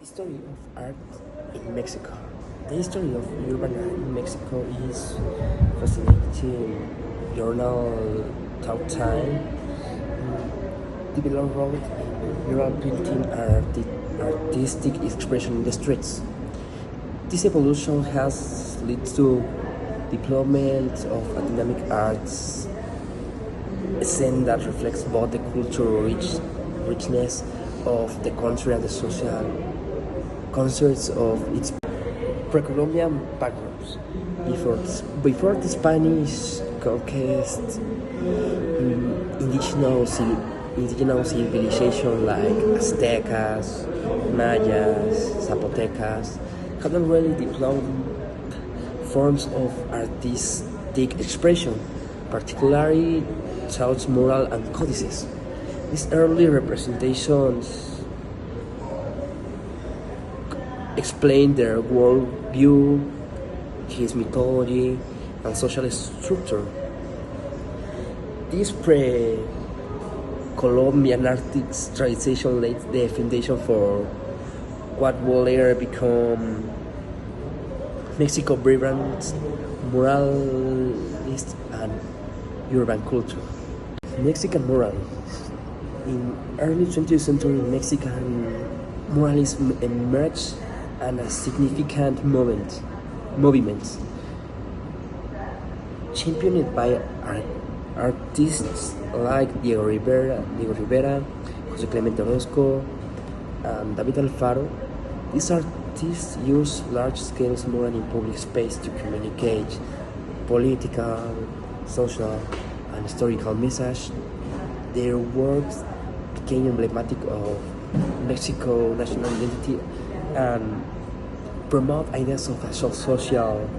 History of art in Mexico. The history of urban art in Mexico is fascinating. Journal Talk Time developed role in mural painting and artistic expression in the streets. This evolution has led to development of a dynamic arts scene that reflects both the cultural richness of the country and the social concerts of its pre-Columbian backgrounds. Before the Spanish conquest, indigenous civilization like Aztecas, Mayas, Zapotecas had already developed forms of artistic expression, particularly through mural and codices. These early representations explain their worldview, his mythology, and social structure. This pre-Columbian artistic tradition laid the foundation for what would later become Mexico's vibrant muralist and urban culture. Mexican muralism. In early 20th century, Mexican muralism emerged as a significant movement championed by artists like Diego Rivera, José Clemente Orozco, and David Alfaro. These artists use large-scale mural in public space to communicate political, social, and historical message. Their works became emblematic of Mexico's national identity and promote ideas of social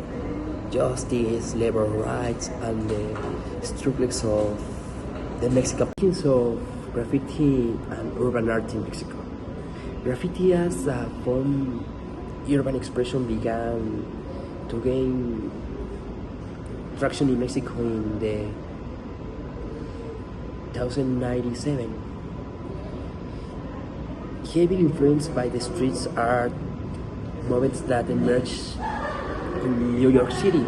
justice, labor rights, and the struggles of the Mexican of graffiti and urban art in Mexico. Graffiti as a form urban expression began to gain traction in Mexico in the 1997. Heavily influenced by the street art movements that emerged in New York City.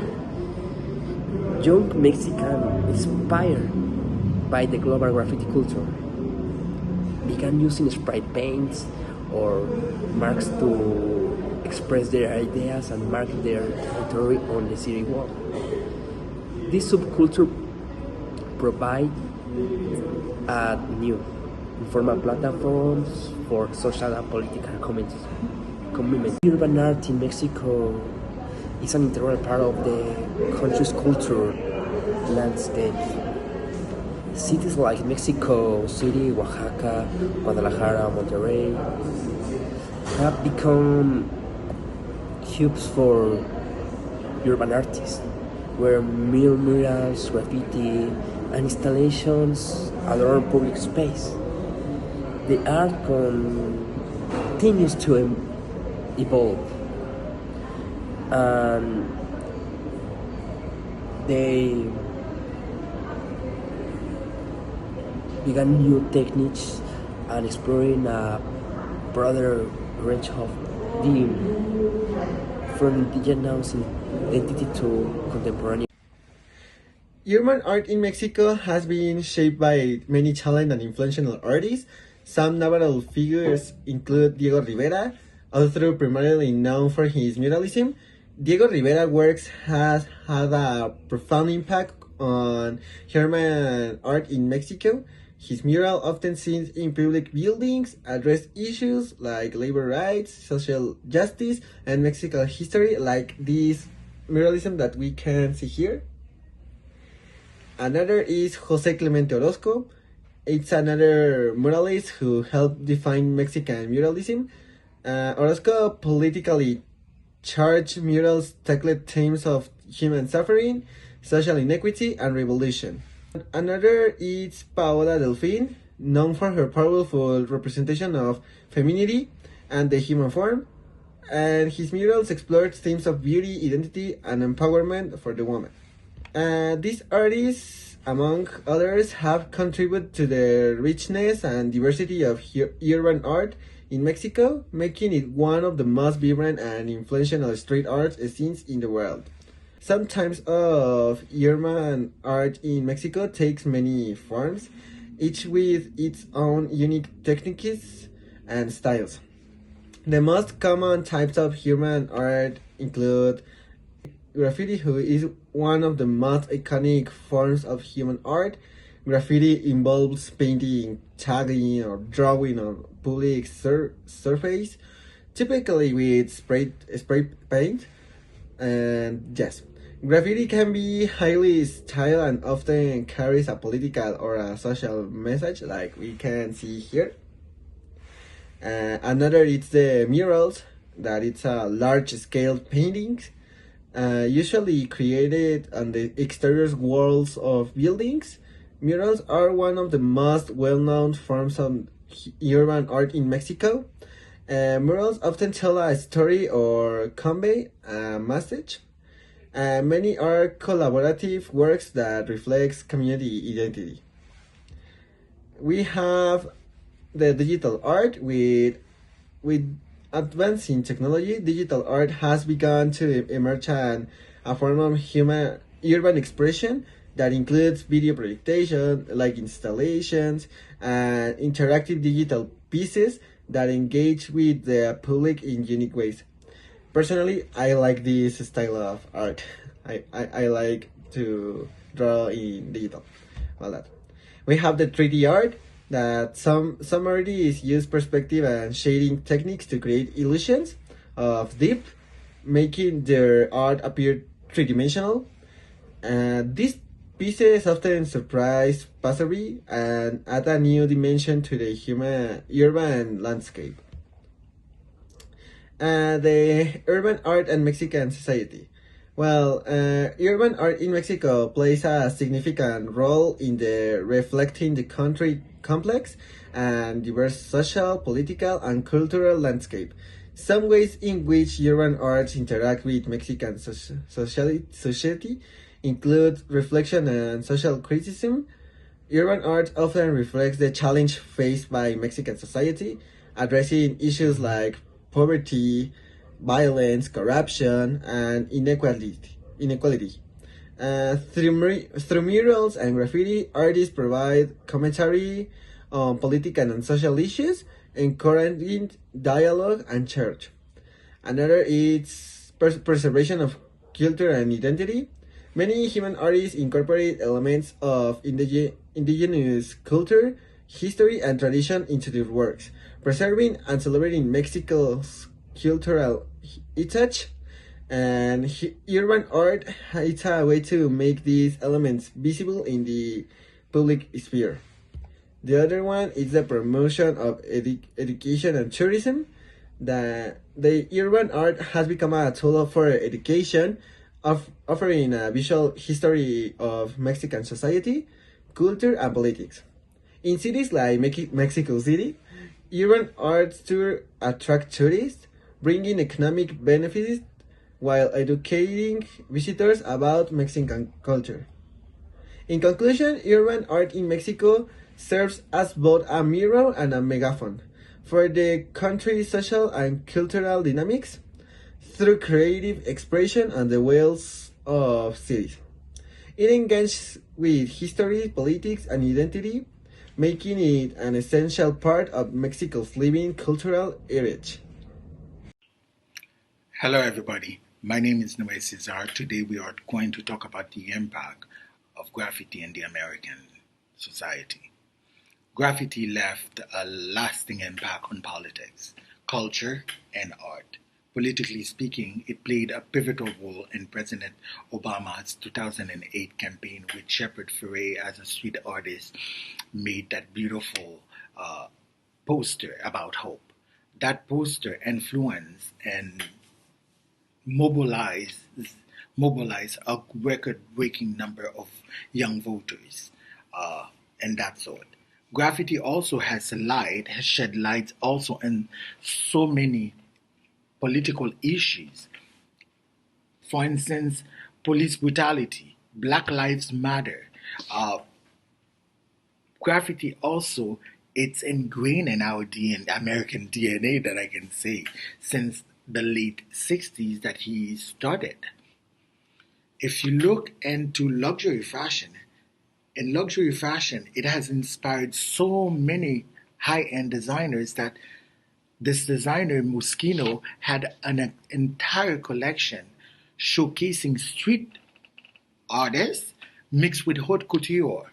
Young Mexicans, inspired by the global graffiti culture, began using spray paints or marks to express their ideas and mark their territory on the city wall. This subculture provides new informal platforms for social and political commitments. Urban art in Mexico is an integral part of the country's cultural landscape. Cities like Mexico City, Oaxaca, Guadalajara, Monterrey have become hubs for urban artists, where murals, graffiti, and installations adorn public space. The art continues to evolve, and they began new techniques and exploring a broader range of themes, from indigenous identity to contemporary. Urban art in Mexico has been shaped by many talented and influential artists. Some notable figures include Diego Rivera, although primarily known for his muralism. Diego Rivera's works has had a profound impact on urban art in Mexico. His mural, often seen in public buildings, address issues like labor rights, social justice, and Mexican history, like this muralism that we can see here. Another is José Clemente Orozco. It's another muralist who helped define Mexican muralism. Orozco politically charged murals tackled themes of human suffering, social inequity, and revolution. Another is Paola Delfin, known for her powerful representation of femininity and the human form, and his murals explored themes of beauty, identity, and empowerment for the woman. These artists, among others, have contributed to the richness and diversity of urban art in Mexico, making it one of the most vibrant and influential street art scenes in the world. Some types of urban art in Mexico takes many forms, each with its own unique techniques and styles. The most common types of urban art include graffiti, who is one of the most iconic forms of human art. Graffiti involves painting, tagging, or drawing on public surface, typically with spray paint. And yes, graffiti can be highly styled and often carries a political or a social message, like we can see here. Another is the murals, that it's a large-scale paintings, usually created on the exterior walls of buildings. Murals are one of the most well-known forms of urban art in Mexico. Murals often tell a story or convey a message. Many are collaborative works that reflects community identity. We have the digital art. With advancing technology, digital art has begun to emerge as a form of human urban expression that includes video projection, like installations, and interactive digital pieces that engage with the public in unique ways. Personally, I like this style of art. I like to draw in digital. Well, that. We have the 3D art, that some artists use perspective and shading techniques to create illusions of depth, making their art appear three-dimensional. These pieces often surprise passersby and add a new dimension to the human urban landscape. The urban art and Mexican society. Well, urban art in Mexico plays a significant role in the reflecting the country complex and diverse social, political, and cultural landscape. Some ways in which urban arts interact with Mexican society include reflection and social criticism. Urban art often reflects the challenge faced by Mexican society, addressing issues like poverty, violence, corruption, and inequality. Through murals and graffiti, artists provide commentary on political and social issues, encouraging dialogue and change. Another is preservation of culture and identity. Many human artists incorporate elements of indigenous culture, history, and tradition into their works, preserving and celebrating Mexico's cultural heritage. And urban art, it's a way to make these elements visible in the public sphere. The other one is the promotion of education and tourism. The urban art has become a tool for education, offering a visual history of Mexican society, culture, and politics. In cities like Mexico City, urban art tours attract tourists, bringing economic benefits while educating visitors about Mexican culture. In conclusion, urban art in Mexico serves as both a mirror and a megaphone for the country's social and cultural dynamics through creative expression and the wells of cities. It engages with history, politics, and identity, making it an essential part of Mexico's living cultural heritage. Hello, everybody. My name is Noé Cesar. Today we are going to talk about the impact of graffiti in the American society. Graffiti left a lasting impact on politics, culture, and art. Politically speaking, it played a pivotal role in President Obama's 2008 campaign, with Shepard Fairey as a street artist made that beautiful poster about hope. That poster influenced and mobilize mobilize a record-breaking number of young voters, and that sort. Graffiti also has shed light also in so many political issues. For instance, police brutality, Black Lives Matter. Uh, Graffiti also It's ingrained in our DNA, American DNA, that I can say, since the late 60s that he started. If you look into luxury fashion, in luxury fashion, it has inspired so many high-end designers that this designer, Moschino, had an entire collection showcasing street artists mixed with haute couture.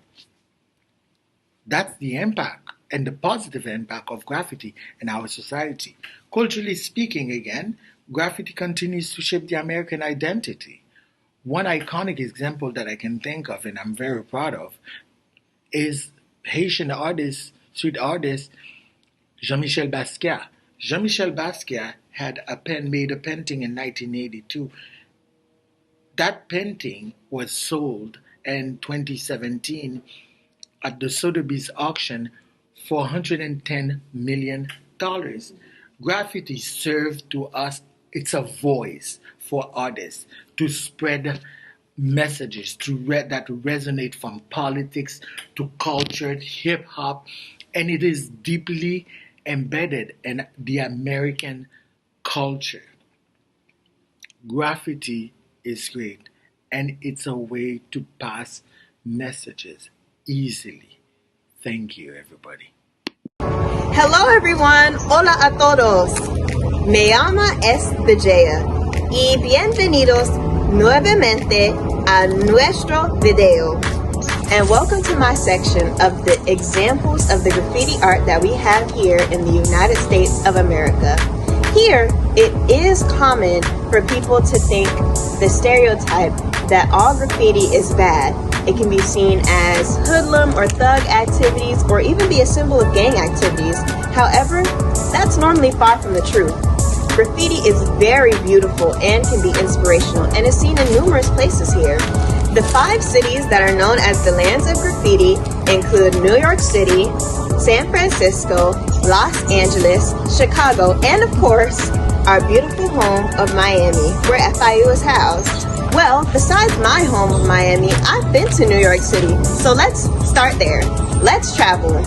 That's the impact and the positive impact of graffiti in our society. Culturally speaking, again, graffiti continues to shape the American identity. One iconic example that I can think of, and I'm very proud of, is Haitian artist, street artist, Jean-Michel Basquiat. Jean-Michel Basquiat had made a painting in 1982. That painting was sold in 2017 at the Sotheby's auction for $110 million. Graffiti served to us, it's a voice for artists to spread messages that resonate from politics to culture, hip hop, and it is deeply embedded in the American culture. Graffiti is great, and it's a way to pass messages easily. Thank you, everybody. Hello everyone, hola a todos. Me llama es Vijaya y bienvenidos nuevamente a nuestro video. And welcome to my section of the examples of the graffiti art that we have here in the United States of America. Here, it is common for people to think the stereotype that all graffiti is bad. It can be seen as hoodlum or thug activities, or even be a symbol of gang activities. However, that's normally far from the truth. Graffiti is very beautiful and can be inspirational, and is seen in numerous places here. The 5 cities that are known as the lands of graffiti include New York City, San Francisco, Los Angeles, Chicago, and of course, our beautiful home of Miami, where FIU is housed. Well, besides my home of Miami, I've been to New York City, so let's start there. Let's travel.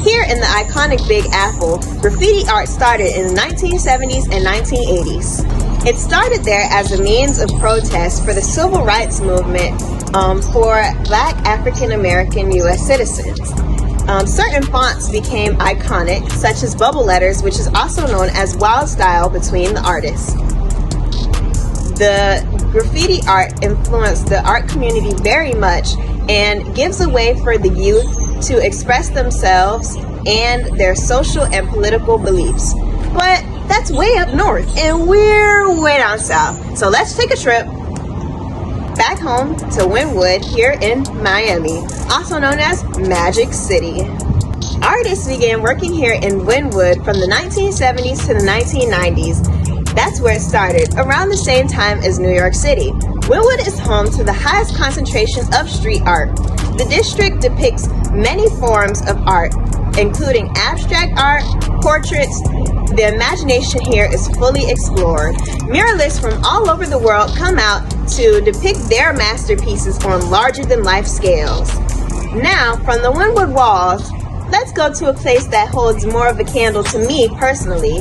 Here in the iconic Big Apple, graffiti art started in the 1970s and 1980s. It started there as a means of protest for the civil rights movement for Black African American U.S. citizens. Certain fonts became iconic, such as bubble letters, which is also known as wild style between the artists. The graffiti art influenced the art community very much and gives a way for the youth to express themselves and their social and political beliefs. But that's way up north and we're way down south. So let's take a trip back home to Wynwood here in Miami, also known as Magic City. Artists began working here in Wynwood from the 1970s to the 1990s. That's where it started, around the same time as New York City. Wynwood is home to the highest concentration of street art. The district depicts many forms of art, including abstract art, portraits. The imagination here is fully explored. Muralists from all over the world come out to depict their masterpieces on larger-than-life scales. Now, from the Wynwood walls, let's go to a place that holds more of a candle to me personally,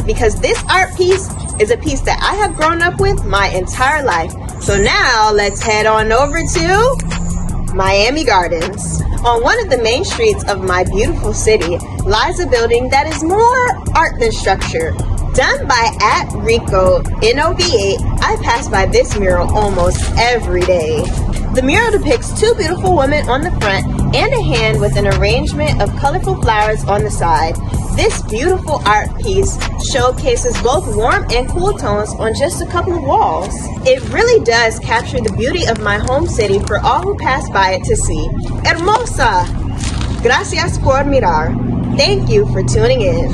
because this art piece is a piece that I have grown up with my entire life. So now let's head on over to Miami Gardens. On one of the main streets of my beautiful city lies a building that is more art than structure. Done by @Rico NOV8, I pass by this mural almost every day. The mural depicts 2 beautiful women on the front and a hand with an arrangement of colorful flowers on the side. This beautiful art piece showcases both warm and cool tones on just a couple of walls. It really does capture the beauty of my home city for all who pass by it to see. Hermosa! Gracias por mirar. Thank you for tuning in.